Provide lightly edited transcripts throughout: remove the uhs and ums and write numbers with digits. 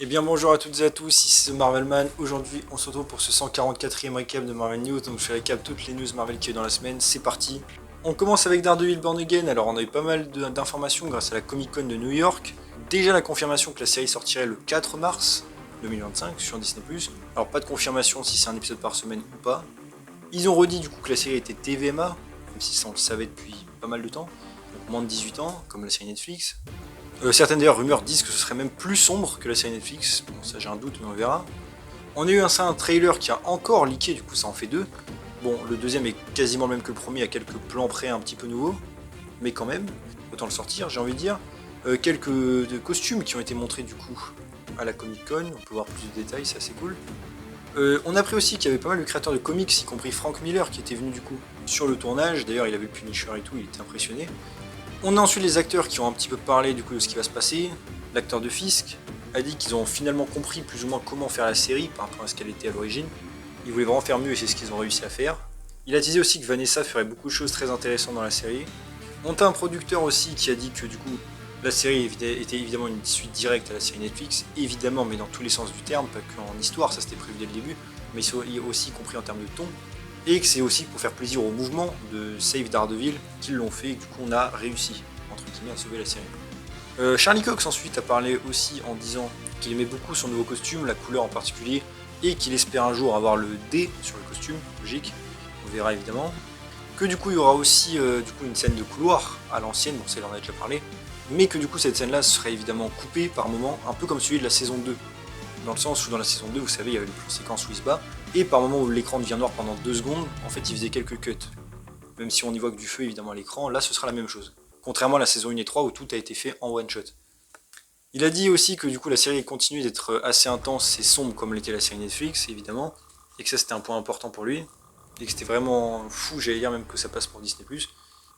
Eh bien bonjour à toutes et à tous, ici c'est Marvelman. Aujourd'hui on se retrouve pour ce 144e récap de Marvel News. Donc je récap toutes les news Marvel qu'il y a eu dans la semaine, c'est parti. On commence avec Daredevil Born Again. Alors on a eu pas mal d'informations grâce à la Comic Con de New York. Déjà la confirmation que la série sortirait le 4 mars 2025 sur Disney+. Alors pas de confirmation si c'est un épisode par semaine ou pas. Ils ont redit du coup que la série était TVMA, même si ça on le savait depuis pas mal de temps. Donc moins de 18 ans, comme la série Netflix. Certaines d'ailleurs rumeurs disent que ce serait même plus sombre que la série Netflix. Bon, ça j'ai un doute, mais on verra. On a eu un trailer qui a encore leaké, du coup ça en fait deux. Bon, le deuxième est quasiment le même que le premier, à quelques plans près un petit peu nouveaux. Mais quand même, autant le sortir, j'ai envie de dire. Quelques costumes qui ont été montrés du coup à la Comic Con, on peut voir plus de détails, c'est assez cool. On a appris aussi qu'il y avait pas mal de créateurs de comics, y compris Frank Miller qui était venu du coup sur le tournage. D'ailleurs il avait le Punisher et tout, il était impressionné. On a ensuite les acteurs qui ont un petit peu parlé du coup de ce qui va se passer. L'acteur de Fisk a dit qu'ils ont finalement compris plus ou moins comment faire la série par rapport à ce qu'elle était à l'origine. Ils voulaient vraiment faire mieux et c'est ce qu'ils ont réussi à faire. Il a disé aussi que Vanessa ferait beaucoup de choses très intéressantes dans la série. On a un producteur aussi qui a dit que du coup la série était évidemment une suite directe à la série Netflix, évidemment mais dans tous les sens du terme, pas qu'en histoire, ça c'était prévu dès le début, mais aussi compris en termes de ton. Et que c'est aussi pour faire plaisir au mouvement de Save Daredevil qu'ils l'ont fait et que du coup on a réussi entre guillemets à sauver la série. Charlie Cox ensuite a parlé aussi en disant qu'il aimait beaucoup son nouveau costume, la couleur en particulier, et qu'il espère un jour avoir le D sur le costume, logique, on verra évidemment. Que du coup il y aura aussi une scène de couloir à l'ancienne, bon ça il en a déjà parlé, mais que du coup cette scène là serait évidemment coupée par moments, un peu comme celui de la saison 2. Dans le sens où dans la saison 2, vous savez, il y avait le plan séquence où il se bat, et par moment où l'écran devient noir pendant 2 secondes, en fait il faisait quelques cuts. Même si on y voit que du feu évidemment à l'écran, là ce sera la même chose. Contrairement à la saison 1 et 3 où tout a été fait en one shot. Il a dit aussi que du coup la série continue d'être assez intense et sombre comme l'était la série Netflix, évidemment, et que ça c'était un point important pour lui, et que c'était vraiment fou, j'allais dire même que ça passe pour Disney+,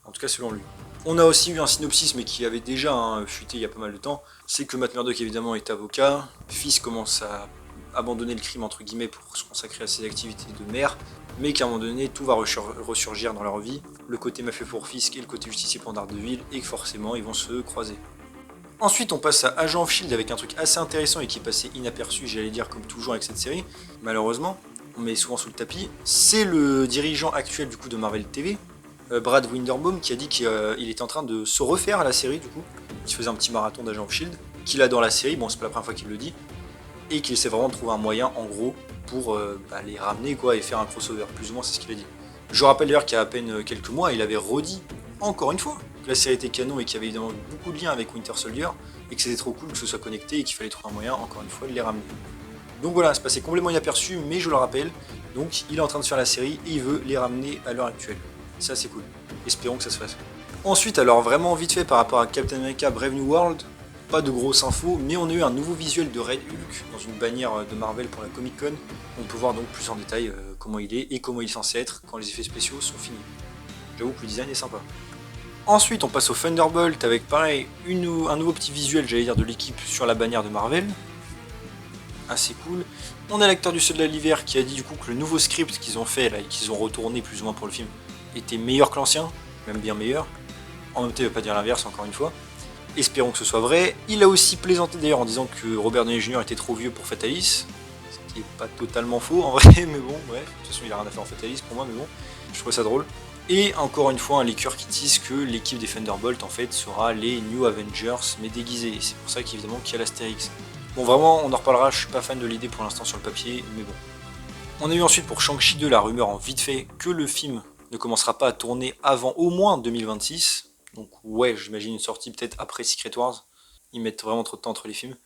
en tout cas selon lui. On a aussi eu un synopsis, mais qui avait déjà fuité il y a pas mal de temps, c'est que Matt Murdock évidemment est avocat, Fils commence à abandonner le crime entre guillemets pour se consacrer à ses activités de maire, mais qu'à un moment donné tout va ressurgir dans leur vie, le côté mafieux pour Fisk et le côté justicier pour Daredevil, et que forcément ils vont se croiser. Ensuite on passe à Agent of Shield avec un truc assez intéressant et qui passait inaperçu, j'allais dire comme toujours avec cette série, malheureusement, on met souvent sous le tapis, c'est le dirigeant actuel du coup de Marvel TV, Brad Winderbaum, qui a dit qu'il était en train de se refaire à la série du coup, qu'il faisait un petit marathon d'Agent of Shield, qu'il adore la série, bon c'est pas la première fois qu'il le dit, et qu'il essaie vraiment de trouver un moyen en gros pour les ramener quoi et faire un crossover, plus ou moins c'est ce qu'il a dit. Je rappelle d'ailleurs qu'il y a à peine quelques mois, il avait redit encore une fois que la série était canon et qu'il y avait évidemment beaucoup de liens avec Winter Soldier et que c'était trop cool que ce soit connecté et qu'il fallait trouver un moyen encore une fois de les ramener. Donc voilà, c'est passé complètement inaperçu, mais je le rappelle, donc il est en train de faire la série et il veut les ramener à l'heure actuelle. Ça c'est cool, espérons que ça se fasse. Ensuite, alors vraiment vite fait par rapport à Captain America Brave New World, pas de grosses infos, mais on a eu un nouveau visuel de Red Hulk dans une bannière de Marvel pour la Comic Con. On peut voir donc plus en détail comment il est et comment il est censé être quand les effets spéciaux sont finis. J'avoue que le design est sympa. Ensuite, on passe au Thunderbolt avec pareil un nouveau petit visuel, j'allais dire, de l'équipe sur la bannière de Marvel. Assez cool. On a l'acteur du Soldat de l'Hiver qui a dit du coup que le nouveau script qu'ils ont fait là et qu'ils ont retourné plus ou moins pour le film était meilleur que l'ancien, même bien meilleur. En même temps, il ne veut pas dire l'inverse encore une fois. Espérons que ce soit vrai. Il a aussi plaisanté d'ailleurs en disant que Robert Downey Jr. était trop vieux pour Fatalis. Ce qui est pas totalement faux en vrai, mais bon, bref. De toute façon, il a rien à faire en Fatalis pour moi, mais bon, je trouve ça drôle. Et encore une fois, un leaker qui tease que l'équipe des Thunderbolts en fait sera les New Avengers, mais déguisés. Et c'est pour ça qu'évidemment qu'il y a l'Astérix. Bon, vraiment, on en reparlera, je suis pas fan de l'idée pour l'instant sur le papier, mais bon. On a eu ensuite pour Shang-Chi 2 la rumeur en vite fait que le film ne commencera pas à tourner avant au moins 2026. Donc ouais, j'imagine une sortie peut-être après Secret Wars. Ils mettent vraiment trop de temps entre les films.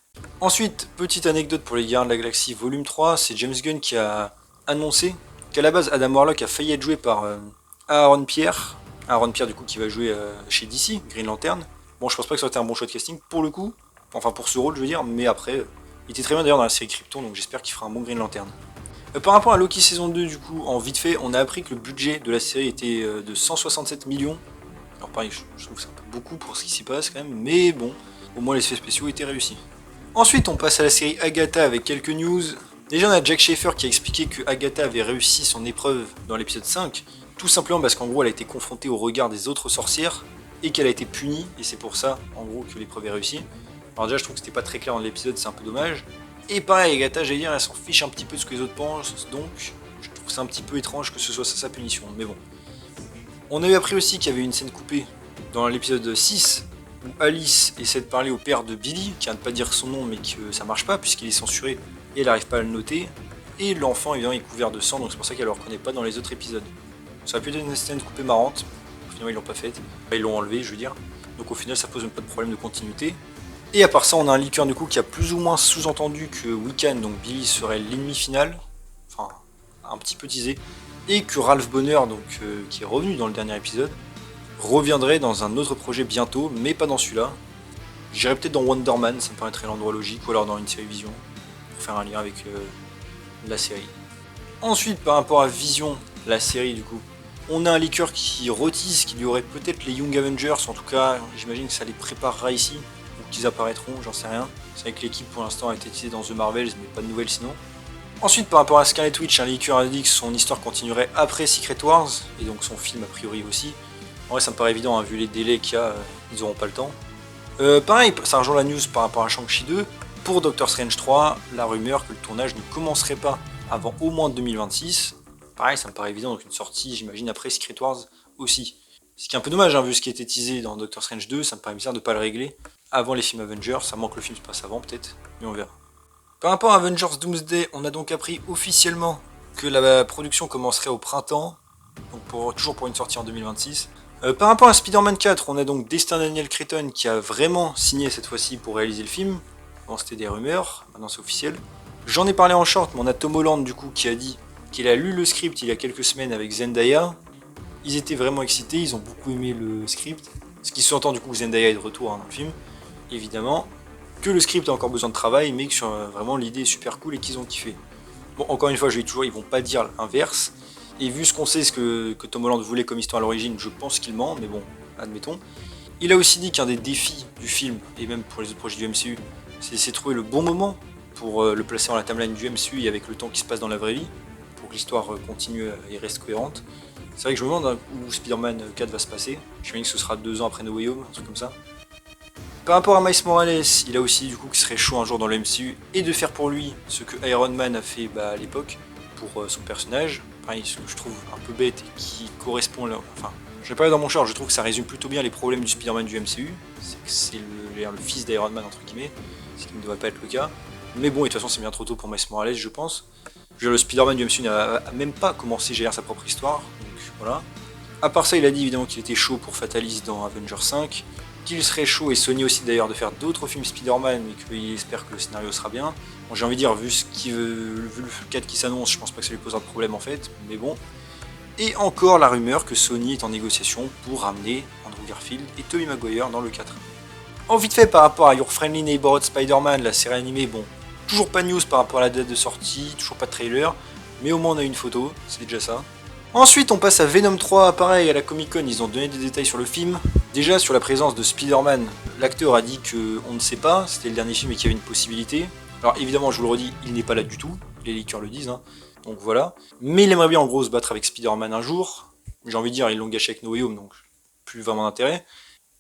Ensuite, petite anecdote pour les Gardiens de la Galaxie volume 3, c'est James Gunn qui a annoncé qu'à la base Adam Warlock a failli être joué par Aaron Pierre. Aaron Pierre du coup qui va jouer chez DC, Green Lantern. Bon, je pense pas que ça aurait été un bon choix de casting pour le coup, enfin pour ce rôle je veux dire, mais après, il était très bien d'ailleurs dans la série Krypton, donc j'espère qu'il fera un bon Green Lantern. Par rapport à Loki saison 2 du coup, en vite fait, on a appris que le budget de la série était de 167 millions. Alors pareil, je trouve que c'est un peu beaucoup pour ce qui s'y passe quand même, mais bon, au moins les effets spéciaux étaient réussis. Ensuite, on passe à la série Agatha avec quelques news. Déjà, on a Jack Schaefer qui a expliqué que Agatha avait réussi son épreuve dans l'épisode 5, tout simplement parce qu'en gros, elle a été confrontée au regard des autres sorcières et qu'elle a été punie, et c'est pour ça, en gros, que l'épreuve est réussie. Alors déjà, je trouve que c'était pas très clair dans l'épisode, c'est un peu dommage. Et pareil, Agatha, j'allais dire, elle s'en fiche un petit peu de ce que les autres pensent, donc je trouve ça un petit peu étrange que ce soit ça sa punition, mais bon. On avait appris aussi qu'il y avait une scène coupée dans l'épisode 6, où Alice essaie de parler au père de Billy, qui a de pas dire son nom mais que ça marche pas puisqu'il est censuré et elle n'arrive pas à le noter. Et l'enfant évidemment est couvert de sang, donc c'est pour ça qu'elle le reconnaît pas dans les autres épisodes. Ça aurait pu être une scène coupée marrante, finalement ils l'ont pas faite, ils l'ont enlevé je veux dire. Donc au final ça pose même pas de problème de continuité. Et à part ça on a un liqueur du coup qui a plus ou moins sous-entendu que Wiccan, donc Billy serait l'ennemi final, enfin un petit peu teasé, et que Ralph Bonner, donc qui est revenu dans le dernier épisode, reviendrait dans un autre projet bientôt, mais pas dans celui-là. J'irais peut-être dans Wonder Man, ça me paraîtrait l'endroit logique, ou alors dans une série Vision, pour faire un lien avec la série. Ensuite, par rapport à Vision, la série du coup, on a un leaker qui retise qu'il y aurait peut-être les Young Avengers, en tout cas, j'imagine que ça les préparera ici, ou qu'ils apparaîtront, j'en sais rien. C'est vrai que l'équipe pour l'instant a été teasée dans The Marvels, mais pas de nouvelles sinon. Ensuite, par rapport à Scarlet Witch, un leaker a dit que son histoire continuerait après Secret Wars, et donc son film a priori aussi. En vrai, ça me paraît évident, hein, vu les délais qu'il y a, ils auront pas le temps. Pareil, ça rejoint la news par rapport à Shang-Chi 2. Pour Doctor Strange 3, la rumeur que le tournage ne commencerait pas avant au moins 2026. Pareil, ça me paraît évident, donc une sortie, j'imagine, après Secret Wars aussi. Ce qui est un peu dommage, hein, vu ce qui était teasé dans Doctor Strange 2, ça me paraît bizarre de ne pas le régler avant les films Avengers. Ça manque que le film se passe avant, peut-être, mais on verra. Par rapport à Avengers Doomsday, on a donc appris officiellement que la production commencerait au printemps, donc toujours pour une sortie en 2026. Par rapport à Spider-Man 4, on a donc Destin Daniel Cretton qui a vraiment signé cette fois-ci pour réaliser le film. Bon, c'était des rumeurs, maintenant c'est officiel. J'en ai parlé en short, mais on a Tom Holland du coup qui a dit qu'il a lu le script il y a quelques semaines avec Zendaya. Ils étaient vraiment excités, ils ont beaucoup aimé le script. Ce qui s'entend du coup que Zendaya est de retour dans le film, évidemment. Que le script a encore besoin de travail, mais que vraiment l'idée est super cool et qu'ils ont kiffé. Bon, encore une fois, je dis toujours, ils vont pas dire l'inverse. Et vu ce qu'on sait, ce que Tom Holland voulait comme histoire à l'origine, je pense qu'il ment, mais bon, admettons. Il a aussi dit qu'un des défis du film, et même pour les autres projets du MCU, c'est d'essayer de trouver le bon moment pour le placer dans la timeline du MCU et avec le temps qui se passe dans la vraie vie, pour que l'histoire continue et reste cohérente. C'est vrai que je me demande où Spider-Man 4 va se passer. J'imagine que ce sera 2 ans après No Way Home, un truc comme ça. Par rapport à Miles Morales, il a aussi du coup qu'il serait chaud un jour dans le MCU et de faire pour lui ce que Iron Man a fait à l'époque pour son personnage. Pareil, ce que je trouve un peu bête et qui correspond là. Enfin, je l'ai pas eu dans mon short, je trouve que ça résume plutôt bien les problèmes du Spider-Man du MCU. C'est que c'est le fils d'Iron Man entre guillemets, ce qui ne devrait pas être le cas. Mais bon, et de toute façon, c'est bien trop tôt pour Miles Morales, je pense. Le Spider-Man du MCU n'a même pas commencé à gérer sa propre histoire, donc voilà. À part ça, il a dit évidemment qu'il était chaud pour Fatalis dans Avengers 5. Qu'il serait chaud, et Sony aussi d'ailleurs, de faire d'autres films Spider-Man, mais qu'il espère que le scénario sera bien. Bon, j'ai envie de dire, vu le 4 qui s'annonce, je pense pas que ça lui posera de problème en fait, mais bon. Et encore la rumeur que Sony est en négociation pour ramener Andrew Garfield et Tobey Maguire dans le 4. En vite fait, par rapport à Your Friendly Neighborhood Spider-Man, la série animée, bon, toujours pas de news par rapport à la date de sortie, toujours pas de trailer, mais au moins on a une photo, c'est déjà ça. Ensuite, on passe à Venom 3, pareil, à la Comic Con, ils ont donné des détails sur le film. Déjà, sur la présence de Spider-Man, l'acteur a dit qu'on ne sait pas, c'était le dernier film et qu'il y avait une possibilité. Alors évidemment, je vous le redis, il n'est pas là du tout, les leakers le disent, hein. Donc voilà. Mais il aimerait bien en gros se battre avec Spider-Man un jour. J'ai envie de dire, ils l'ont gâché avec No Way Home, donc plus vraiment d'intérêt.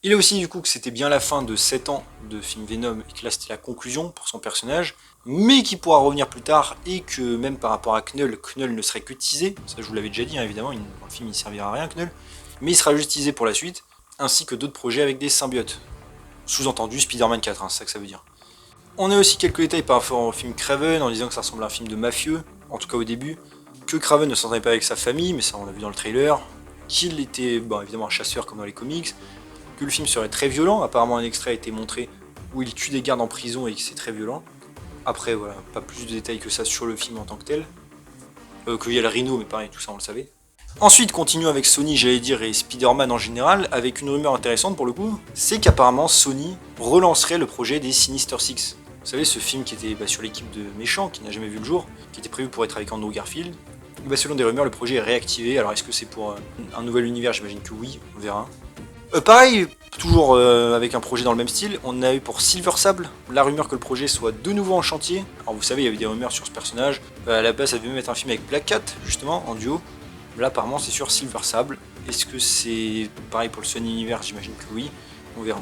Il a aussi dit du coup que c'était bien la fin de 7 ans de film Venom et que là c'était la conclusion pour son personnage, mais qu'il pourra revenir plus tard et que même par rapport à Knull ne serait que teasé, ça je vous l'avais déjà dit hein, évidemment, dans le film il servira à rien Knull, mais il sera juste teasé pour la suite, ainsi que d'autres projets avec des symbiotes. Sous-entendu Spider-Man 4, hein, c'est ça que ça veut dire. On a aussi quelques détails par rapport au film Kraven en disant que ça ressemble à un film de mafieux, en tout cas au début, que Kraven ne s'entendait pas avec sa famille, mais ça on l'a vu dans le trailer, qu'il était bon, évidemment un chasseur comme dans les comics, que le film serait très violent, apparemment un extrait a été montré où il tue des gardes en prison et que c'est très violent. Après voilà, pas plus de détails que ça sur le film en tant que tel. Qu'il y a le Rhino, mais pareil, tout ça on le savait. Ensuite, continuons avec Sony, j'allais dire, et Spider-Man en général, avec une rumeur intéressante pour le coup, c'est qu'apparemment Sony relancerait le projet des Sinister Six. Vous savez, ce film qui était sur l'équipe de méchants, qui n'a jamais vu le jour, qui était prévu pour être avec Andrew Garfield. Et selon des rumeurs, le projet est réactivé, alors est-ce que c'est pour un nouvel univers? J'imagine que oui, on verra. Pareil, toujours avec un projet dans le même style, on a eu pour Silver Sable la rumeur que le projet soit de nouveau en chantier. Alors vous savez, il y avait des rumeurs sur ce personnage. À la base, ça devait même être un film avec Black Cat, justement, en duo. Là, apparemment, c'est sur Silver Sable. Est-ce que c'est pareil pour le Sony Universe? J'imagine que oui, on verra.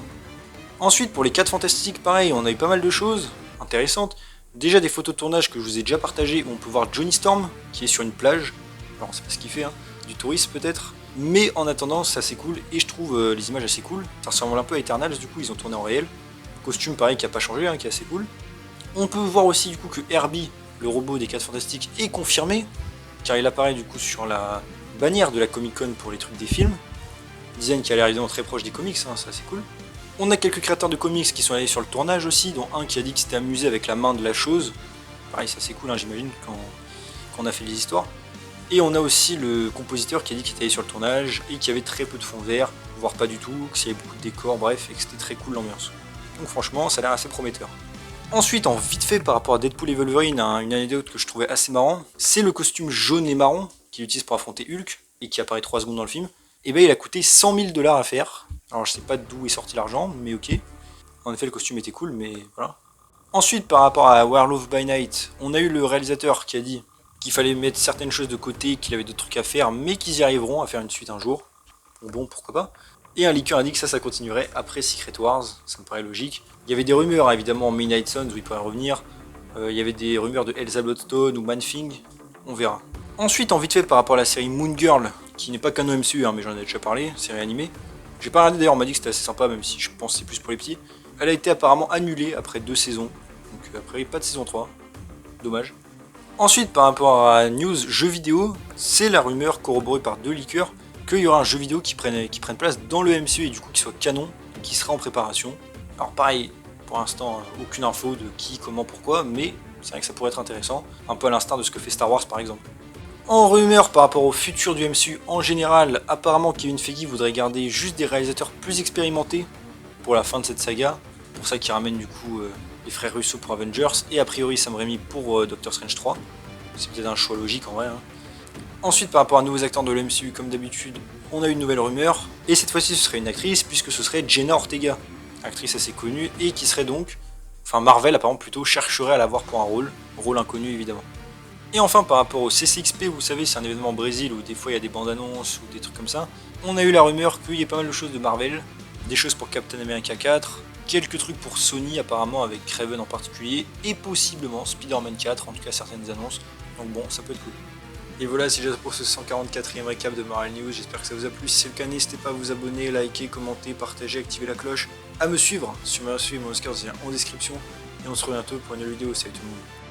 Ensuite, pour les 4 Fantastiques, pareil, on a eu pas mal de choses intéressantes, Déjà des photos de tournage que je vous ai déjà partagées où on peut voir Johnny Storm qui est sur une plage. Alors on sait pas ce qu'il fait, hein. Du tourisme peut-être. Mais en attendant c'est assez cool et je trouve les images assez cool. Ça ressemble un peu à Eternals, du coup ils ont tourné en réel. Le costume pareil qui a pas changé, hein, qui est assez cool. On peut voir aussi du coup que Herbie, le robot des 4 Fantastiques, est confirmé. Car il apparaît du coup sur la bannière de la Comic Con pour les trucs des films. Design qui a l'air évidemment très proche des comics, hein, c'est assez cool. On a quelques créateurs de comics qui sont allés sur le tournage aussi, dont un qui a dit qu'il s'était amusé avec la main de la chose. Pareil, c'est assez cool, hein, j'imagine, quand on a fait les histoires. Et on a aussi le compositeur qui a dit qu'il était allé sur le tournage et qu'il y avait très peu de fond vert, voire pas du tout, qu'il y avait beaucoup de décors, bref, et que c'était très cool l'ambiance. Donc franchement, ça a l'air assez prometteur. Ensuite, en vite fait par rapport à Deadpool et Wolverine, hein, une anecdote que je trouvais assez marrant, c'est le costume jaune et marron qu'il utilise pour affronter Hulk et qui apparaît 3 secondes dans le film. Et ben il a coûté 100 000 $ à faire. Alors je sais pas d'où est sorti l'argent, mais ok. En effet, le costume était cool, mais voilà. Ensuite, par rapport à Werewolf by Night, on a eu le réalisateur qui a dit qu'il fallait mettre certaines choses de côté, qu'il avait d'autres trucs à faire, mais qu'ils y arriveront à faire une suite un jour. Bon, pourquoi pas. Et un leaker a dit que ça continuerait après Secret Wars, ça me paraît logique. Il y avait des rumeurs, évidemment, en Midnight Suns où il pourrait revenir. Il y avait des rumeurs de Elsa Bloodstone ou Man-Thing, on verra. Ensuite, en vite fait, par rapport à la série Moon Girl, qui n'est pas qu'un MCU, hein, mais j'en ai déjà parlé, série animée. J'ai pas regardé d'ailleurs, on m'a dit que c'était assez sympa, même si je pense que c'est plus pour les petits. Elle a été apparemment annulée après 2 saisons, donc après pas de saison 3. Dommage. Ensuite, par rapport à news jeux vidéo, c'est la rumeur corroborée par 2 leakers qu'il y aura un jeu vidéo qui prenne place dans le MCU et du coup qui soit canon, qui sera en préparation. Alors pareil, pour l'instant, aucune info de qui, comment, pourquoi, mais c'est vrai que ça pourrait être intéressant, un peu à l'instar de ce que fait Star Wars par exemple. En rumeur par rapport au futur du MCU en général, apparemment Kevin Feige voudrait garder juste des réalisateurs plus expérimentés pour la fin de cette saga, pour ça qu'il ramène du coup les frères Russo pour Avengers, et a priori Sam Raimi pour Doctor Strange 3. C'est peut-être un choix logique en vrai. Hein. Ensuite, par rapport à nouveaux acteurs de l'MCU, comme d'habitude, on a une nouvelle rumeur, et cette fois-ci ce serait une actrice, puisque ce serait Jenna Ortega, actrice assez connue, et qui serait donc, enfin Marvel apparemment plutôt, chercherait à la voir pour un rôle inconnu évidemment. Et enfin, par rapport au CCXP, vous savez, c'est un événement au Brésil où des fois il y a des bandes annonces ou des trucs comme ça, on a eu la rumeur qu'il y ait pas mal de choses de Marvel, des choses pour Captain America 4, quelques trucs pour Sony apparemment avec Kraven en particulier, et possiblement Spider-Man 4, en tout cas certaines annonces, donc bon, ça peut être cool. Et voilà, c'est déjà pour ce 144e récap de Marvel News, j'espère que ça vous a plu. Si c'est le cas, n'hésitez pas à vous abonner, liker, commenter, partager, activer la cloche, à me suivre sur mon Oscars en description, et on se retrouve bientôt pour une nouvelle vidéo. Salut tout le monde.